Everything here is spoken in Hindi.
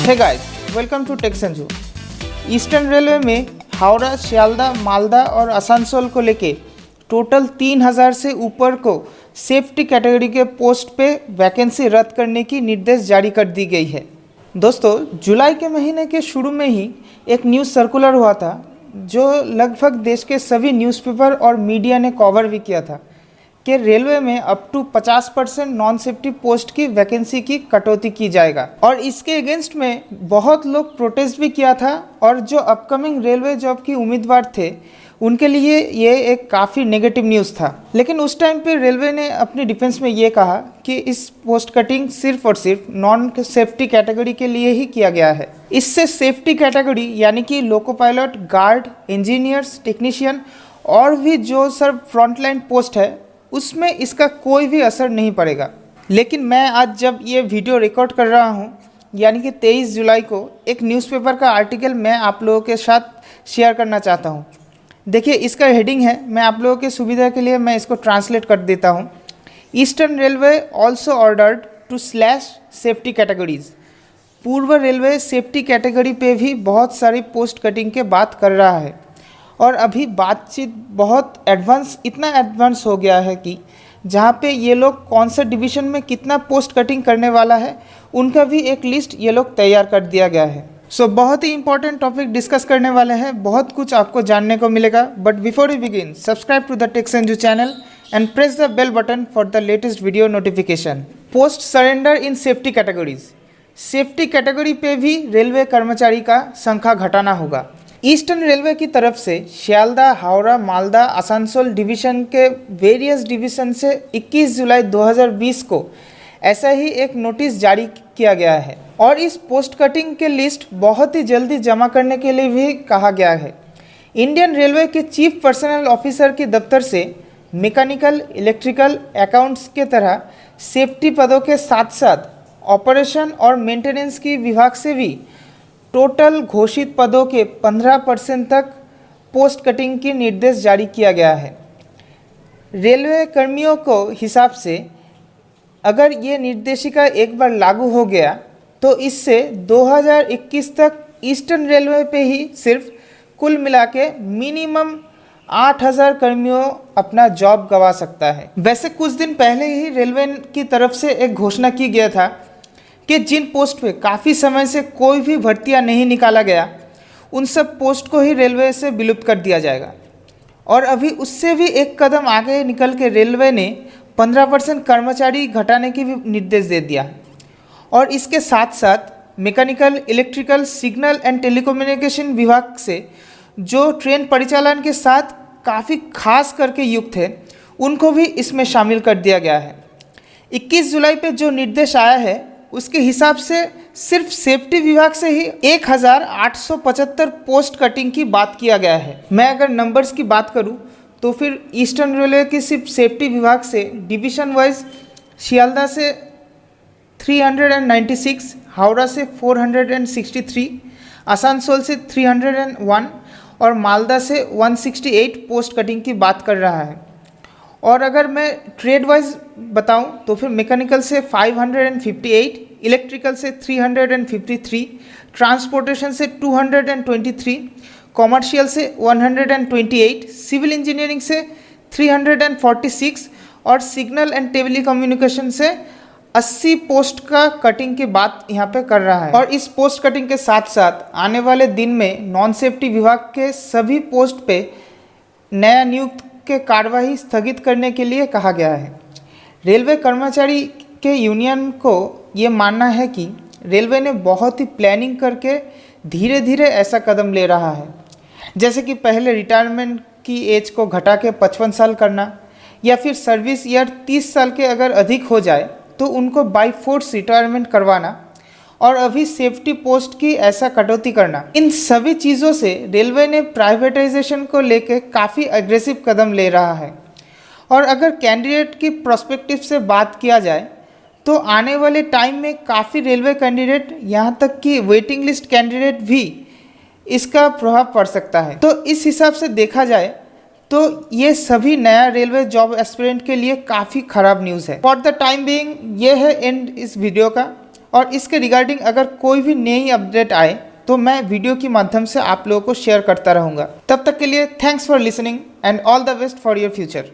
Hey guys, welcome to tech Sanju. Eastern railway में हावड़ा, शियालदा, मालदा और आसनसोल को लेके टोटल 3000 से ऊपर को सेफ्टी कैटेगरी के पोस्ट पे वैकेंसी रद्द करने की निर्देश जारी कर दी गई है। दोस्तों, जुलाई के महीने के शुरू में ही एक न्यूज़ सर्कुलर हुआ था जो लगभग देश के सभी न्यूज़पेपर और मीडिया ने कवर भी किया था कि रेलवे में up to 50% non safety post की वैकेंसी की कटौती की जाएगा। और इसके अगेंस्ट में बहुत लोग प्रोटेस्ट भी किया था और जो अपकमिंग रेलवे जॉब की उम्मीदवार थे उनके लिए ये एक काफ़ी नेगेटिव न्यूज़ था। लेकिन उस टाइम पे रेलवे ने अपनी डिफेंस में ये कहा कि इस पोस्ट कटिंग सिर्फ और सिर्फ नॉन सेफ्टी कैटेगरी के लिए ही किया गया है। इससे सेफ्टी कैटेगरी यानी कि loco pilot, guard, engineers, technician और भी जो सब फ्रंटलाइन पोस्ट है उसमें इसका कोई भी असर नहीं पड़ेगा। लेकिन मैं आज जब ये वीडियो रिकॉर्ड कर रहा हूँ यानी कि 23 जुलाई को एक न्यूज़पेपर का आर्टिकल मैं आप लोगों के साथ शेयर करना चाहता हूँ। देखिए, इसका हेडिंग है, मैं आप लोगों की सुविधा के लिए मैं इसको ट्रांसलेट कर देता हूँ। Eastern railway also ordered to slash safety categories. पूर्व रेलवे सेफ्टी कैटेगरी पे भी बहुत सारी पोस्ट कटिंग के बात कर रहा है और अभी बातचीत बहुत इतना एडवांस हो गया है कि जहाँ पे ये लोग कौन सा डिवीज़न में कितना पोस्ट कटिंग करने वाला है उनका भी एक लिस्ट ये लोग तैयार कर दिया गया है। बहुत ही इंपॉर्टेंट टॉपिक डिस्कस करने वाले हैं, बहुत कुछ आपको जानने को मिलेगा। But before we begin, subscribe to the tech Sanju channel and press the bell button for the latest video notification. Post surrender in safety categories. Safety category पे भी रेलवे कर्मचारी का संख्या घटाना होगा। ईस्टर्न रेलवे की तरफ से शियालदा, हावड़ा, मालदा, आसनसोल डिवीज़न के वेरियस डिवीज़न से 21 जुलाई 2020 को ऐसा ही एक नोटिस जारी किया गया है और इस पोस्ट कटिंग के लिस्ट बहुत ही जल्दी जमा करने के लिए भी कहा गया है। इंडियन रेलवे के चीफ पर्सनल ऑफिसर के दफ्तर से मैकेनिकल, इलेक्ट्रिकल, अकाउंट्स के तरह सेफ्टी पदों के साथ साथ ऑपरेशन और मेंटेनेंस की विभाग से भी टोटल घोषित पदों के 15% तक पोस्ट कटिंग की निर्देश जारी किया गया है। रेलवे कर्मियों को हिसाब से अगर ये निर्देशिका एक बार लागू हो गया तो इससे 2021 तक ईस्टर्न रेलवे पे ही सिर्फ कुल मिला के मिनिमम 8000 कर्मियों अपना जॉब गंवा सकता है। वैसे कुछ दिन पहले ही रेलवे की तरफ से एक घोषणा की गया था कि जिन पोस्ट पे काफ़ी समय से कोई भी भर्तियां नहीं निकाला गया उन सब पोस्ट को ही रेलवे से विलुप्त कर दिया जाएगा। और अभी उससे भी एक कदम आगे निकल के रेलवे ने 15% कर्मचारी घटाने की भी निर्देश दे दिया। और इसके साथ साथ mechanical, electrical, signal and telecommunication विभाग से जो ट्रेन परिचालन के साथ काफ़ी खास करके युक्त है उनको भी इसमें शामिल कर दिया गया है। 21 जुलाई पे जो निर्देश आया है उसके हिसाब से सिर्फ सेफ्टी विभाग से ही 1875 पोस्ट कटिंग की बात किया गया है। मैं अगर नंबर्स की बात करूं तो फिर ईस्टर्न रेलवे की सिर्फ सेफ्टी विभाग से डिवीज़न वाइज शियालदा से 396, हावड़ा से 463, आसनसोल से 301 और मालदा से 168 पोस्ट कटिंग की बात कर रहा है। और अगर मैं ट्रेड वाइज बताऊं तो फिर मैकेनिकल से 558, इलेक्ट्रिकल से 353, ट्रांसपोर्टेशन से 223, कॉमर्शियल से 128, सिविल इंजीनियरिंग से 346 और सिग्नल एंड टेलीकम्युनिकेशन से 80 पोस्ट का कटिंग की बात यहाँ पे कर रहा है। और इस पोस्ट कटिंग के साथ साथ आने वाले दिन में नॉन सेफ्टी विभाग के सभी पोस्ट पे नया नियुक्त के कार्यवाही स्थगित करने के लिए कहा गया है। रेलवे कर्मचारी के यूनियन को ये मानना है कि रेलवे ने बहुत ही प्लानिंग करके धीरे धीरे ऐसा कदम ले रहा है, जैसे कि पहले रिटायरमेंट की एज को घटा के 55 साल करना या फिर सर्विस ईयर 30 साल के अगर अधिक हो जाए तो उनको बाय फोर्स रिटायरमेंट करवाना और अभी सेफ्टी पोस्ट की ऐसा कटौती करना। इन सभी चीज़ों से रेलवे ने प्राइवेटाइजेशन को लेकर काफ़ी एग्रेसिव कदम ले रहा है। और अगर कैंडिडेट की प्रोस्पेक्टिव से बात किया जाए तो आने वाले टाइम में काफ़ी रेलवे कैंडिडेट, यहाँ तक कि वेटिंग लिस्ट कैंडिडेट भी इसका प्रभाव पड़ सकता है। तो इस हिसाब से देखा जाए तो ये सभी नया रेलवे जॉब एस्पिरेंट के लिए काफ़ी ख़राब न्यूज़ है। फॉर द टाइम बीइंग ये है एंड इस वीडियो का। और इसके रिगार्डिंग अगर कोई भी नई अपडेट आए तो मैं वीडियो के माध्यम से आप लोगों को शेयर करता रहूँगा। तब तक के लिए thanks for listening and all the best for your future.